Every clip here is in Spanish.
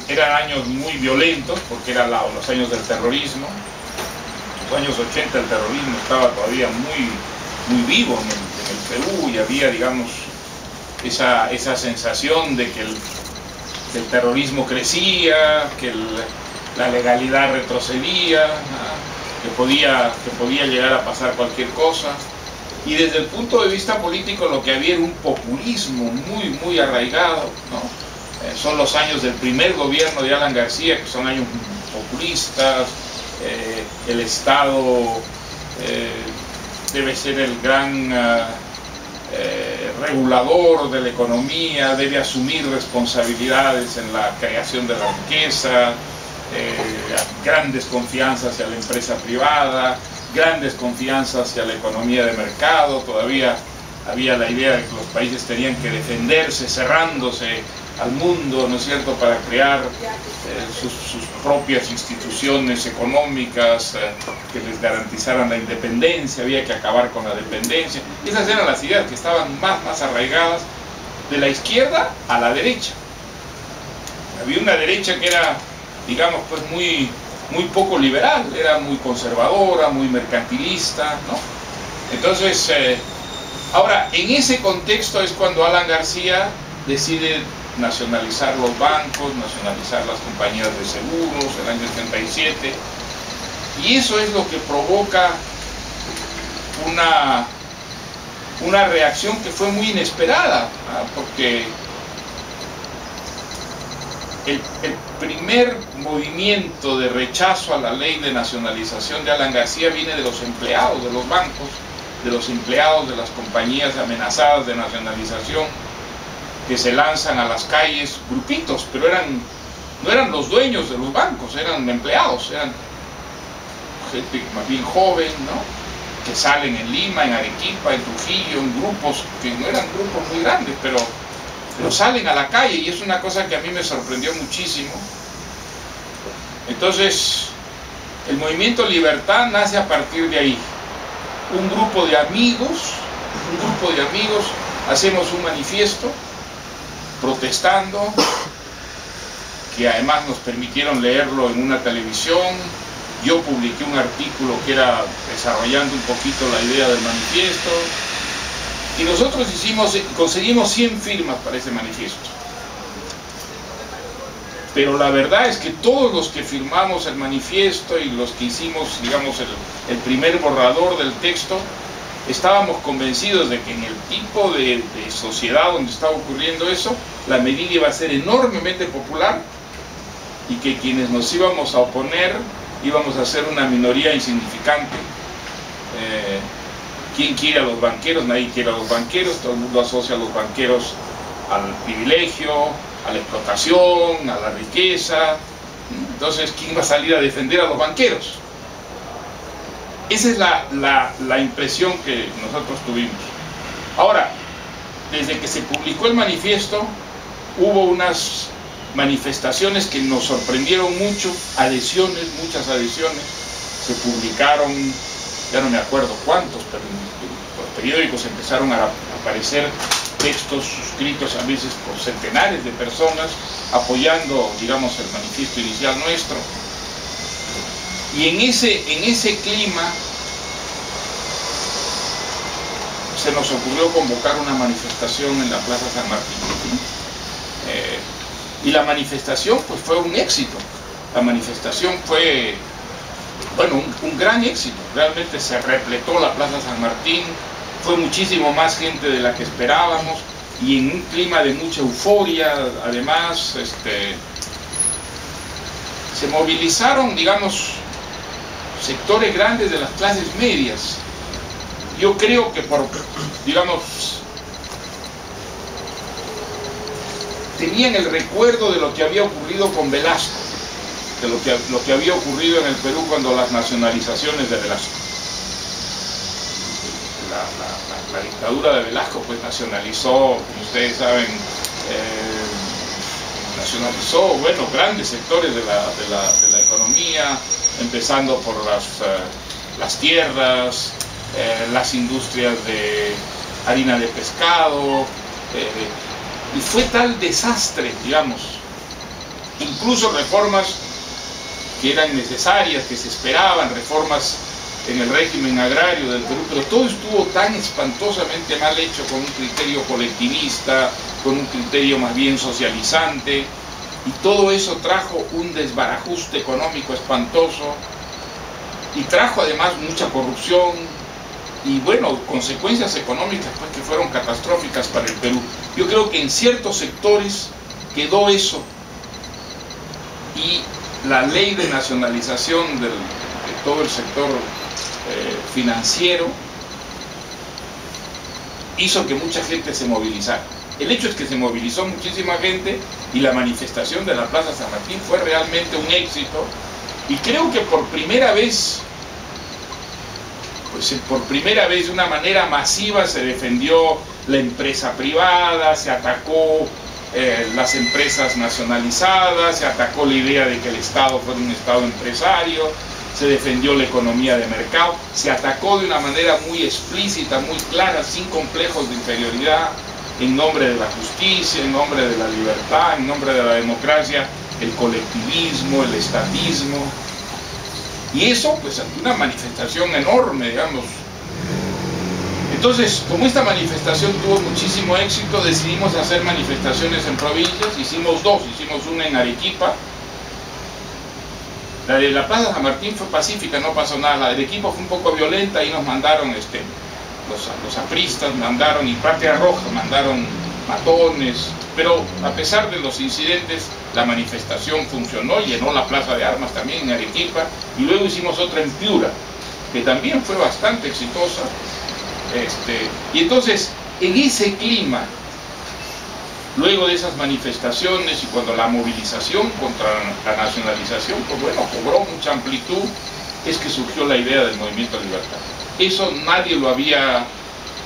eran años muy violentos, porque eran los años del terrorismo. Los años 80 el terrorismo estaba todavía muy vivo en el Perú, y había, digamos, esa sensación de que el terrorismo crecía, que la legalidad retrocedía, ¿no? que podía llegar a pasar cualquier cosa. Y desde el punto de vista político lo que había era un populismo muy arraigado, ¿no? Son los años del primer gobierno de Alan García, que son años populistas. El Estado debe ser el gran regulador de la economía, debe asumir responsabilidades en la creación de la riqueza, gran desconfianza hacia la empresa privada, gran desconfianza hacia la economía de mercado. Todavía había la idea de que los países tenían que defenderse cerrándose al mundo, ¿no es cierto?, para crear sus propias instituciones económicas que les garantizaran la independencia. Había que acabar con la dependencia. Esas eran las ideas que estaban más arraigadas de la izquierda a la derecha. Había una derecha que era, digamos, pues muy poco liberal, era muy conservadora, muy mercantilista, ¿no? Entonces, ahora, en ese contexto es cuando Alan García decide nacionalizar los bancos, nacionalizar las compañías de seguros, en el año 77, y eso es lo que provoca una reacción que fue muy inesperada, ¿no? Porque el primer movimiento de rechazo a la ley de nacionalización de Alan García viene de los empleados de los bancos, de los empleados de las compañías amenazadas de nacionalización, que se lanzan a las calles, grupitos, pero no eran los dueños de los bancos, eran empleados, eran gente más bien joven, ¿no?, que salen en Lima, en Arequipa, en Trujillo, en grupos que no eran grupos muy grandes, pero salen a la calle, y es una cosa que a mí me sorprendió muchísimo. Entonces, el movimiento Libertad nace a partir de ahí. Un grupo de amigos hacemos un manifiesto protestando, que además nos permitieron leerlo en una televisión. Yo publiqué un artículo que era desarrollando un poquito la idea del manifiesto, y nosotros conseguimos 100 firmas para ese manifiesto. Pero la verdad es que todos los que firmamos el manifiesto y los que hicimos, digamos, el primer borrador del texto, estábamos convencidos de que en el tipo de sociedad donde estaba ocurriendo eso, la medida iba a ser enormemente popular, y que quienes nos íbamos a oponer íbamos a ser una minoría insignificante. ¿Quién quiere a los banqueros? Nadie quiere a los banqueros. Todo el mundo asocia a los banqueros al privilegio, a la explotación, a la riqueza. Entonces, ¿quién va a salir a defender a los banqueros? Esa es la impresión que nosotros tuvimos. Ahora, desde que se publicó el manifiesto, hubo unas manifestaciones que nos sorprendieron mucho, muchas adhesiones. Se publicaron, ya no me acuerdo cuántos, pero en los periódicos empezaron a aparecer textos suscritos a veces por centenares de personas apoyando, digamos, el manifiesto inicial nuestro. Y en ese clima se nos ocurrió convocar una manifestación en la Plaza San Martín. Y la manifestación pues fue un éxito. La manifestación fue, bueno, un gran éxito. Realmente se repletó la Plaza San Martín, fue muchísimo más gente de la que esperábamos, y en un clima de mucha euforia. Además, se movilizaron, digamos, sectores grandes de las clases medias. Yo creo que tenían el recuerdo de lo que había ocurrido con Velasco, de lo que había ocurrido en el Perú cuando las nacionalizaciones de Velasco. La dictadura de Velasco pues nacionalizó, como ustedes saben, bueno, grandes sectores de la economía, empezando por las tierras, las industrias de harina de pescado, y fue tal desastre, digamos, incluso reformas que eran necesarias, que se esperaban, reformas en el régimen agrario del Perú, pero todo estuvo tan espantosamente mal hecho, con un criterio colectivista, con un criterio más bien socializante, y todo eso trajo un desbarajuste económico espantoso, y trajo además mucha corrupción, y bueno, consecuencias económicas pues, que fueron catastróficas para el Perú. Yo creo que en ciertos sectores quedó eso, y la ley de nacionalización de todo el sector financiero hizo que mucha gente se movilizara. El hecho es que se movilizó muchísima gente y la manifestación de la Plaza San Martín fue realmente un éxito, y creo que por primera vez, de una manera masiva se defendió la empresa privada, se atacó las empresas nacionalizadas, se atacó la idea de que el Estado fuera un Estado empresario, se defendió la economía de mercado, se atacó de una manera muy explícita, muy clara, sin complejos de inferioridad, en nombre de la justicia, en nombre de la libertad, en nombre de la democracia, el colectivismo, el estatismo. Y eso, pues, ante una manifestación enorme, digamos. Entonces, como esta manifestación tuvo muchísimo éxito, decidimos hacer manifestaciones en provincias. Hicimos dos, hicimos una en Arequipa. La de la Plaza San Martín fue pacífica, no pasó nada. La de Arequipa fue un poco violenta y nos mandaron, los apristas mandaron, y Patria Roja mandaron matones. Pero a pesar de los incidentes, la manifestación funcionó, llenó la Plaza de Armas también en Arequipa, y luego hicimos otra en Piura, que también fue bastante exitosa. Y entonces, en ese clima, luego de esas manifestaciones y cuando la movilización contra la nacionalización, pues bueno, cobró mucha amplitud, es que surgió la idea del Movimiento Libertad. Eso nadie lo había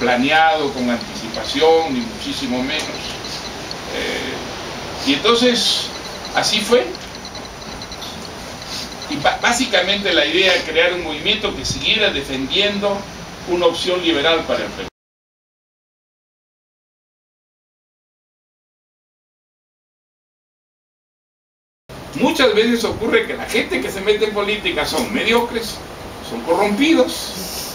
planeado con anticipación, ni muchísimo menos. Y entonces, así fue. Y básicamente la idea de crear un movimiento que siguiera defendiendo una opción liberal para el Perú. Muchas veces ocurre que la gente que se mete en política son mediocres, son corrompidos,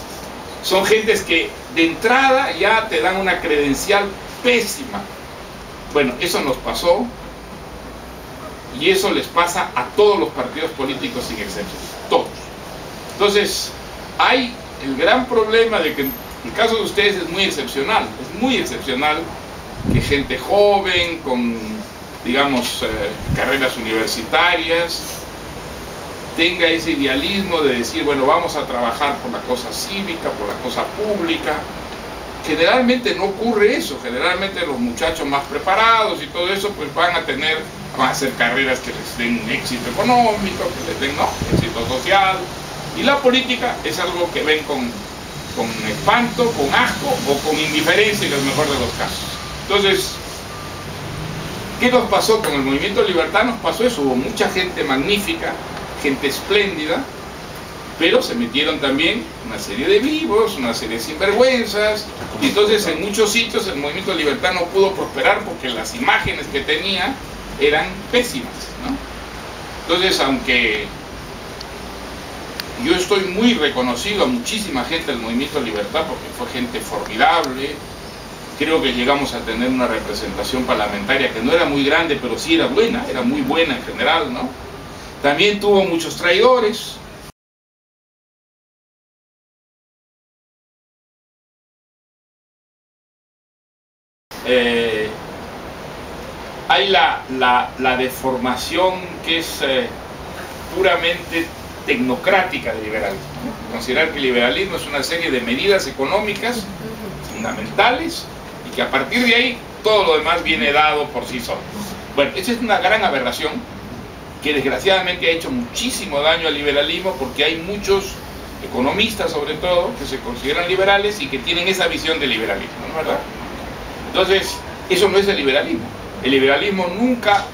son gentes que de entrada ya te dan una credencial pésima. Bueno, eso nos pasó, y eso les pasa a todos los partidos políticos sin excepción, todos. Entonces, hay el gran problema de que el caso de ustedes es muy excepcional que gente joven, con, digamos, carreras universitarias, tenga ese idealismo de decir, bueno, vamos a trabajar por la cosa cívica, por la cosa pública. Generalmente no ocurre eso. Generalmente los muchachos más preparados y todo eso, pues van a hacer carreras que les den éxito económico, que les den éxito social, y la política es algo que ven con espanto, con asco o con indiferencia en el mejor de los casos. Entonces, ¿qué nos pasó con el Movimiento Libertad? Nos pasó eso, hubo mucha gente magnífica, gente espléndida, pero se metieron también una serie de vivos, una serie de sinvergüenzas, y entonces en muchos sitios el Movimiento Libertad no pudo prosperar porque las imágenes que tenía eran pésimas, ¿no? Entonces, aunque yo estoy muy reconocido a muchísima gente del Movimiento Libertad porque fue gente formidable, creo que llegamos a tener una representación parlamentaria que no era muy grande, pero sí era buena, era muy buena en general, ¿no? También tuvo muchos traidores. Hay la deformación que es puramente tecnocrática del liberalismo, ¿no? Considerar que el liberalismo es una serie de medidas económicas fundamentales y que a partir de ahí todo lo demás viene dado por sí solo. Bueno, esa es una gran aberración que desgraciadamente ha hecho muchísimo daño al liberalismo, porque hay muchos economistas, sobre todo, que se consideran liberales y que tienen esa visión del liberalismo, ¿no es verdad? Entonces, eso no es el liberalismo. El liberalismo nunca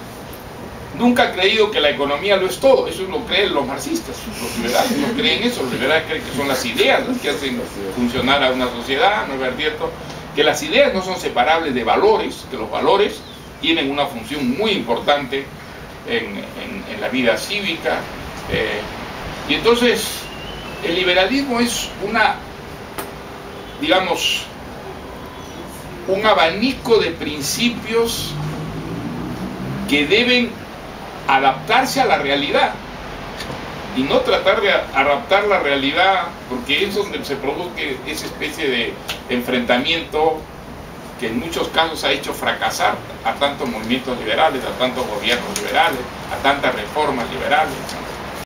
ha creído que la economía lo es todo. Eso lo creen los marxistas. Los liberales no creen eso. Los liberales creen que son las ideas las que hacen funcionar a una sociedad, ¿no es cierto? Que las ideas no son separables de valores, que los valores tienen una función muy importante en la vida cívica. Y entonces el liberalismo es digamos, un abanico de principios que deben adaptarse a la realidad y no tratar de adaptar la realidad, porque es donde se produce esa especie de enfrentamiento que en muchos casos ha hecho fracasar a tantos movimientos liberales, a tantos gobiernos liberales, a tantas reformas liberales.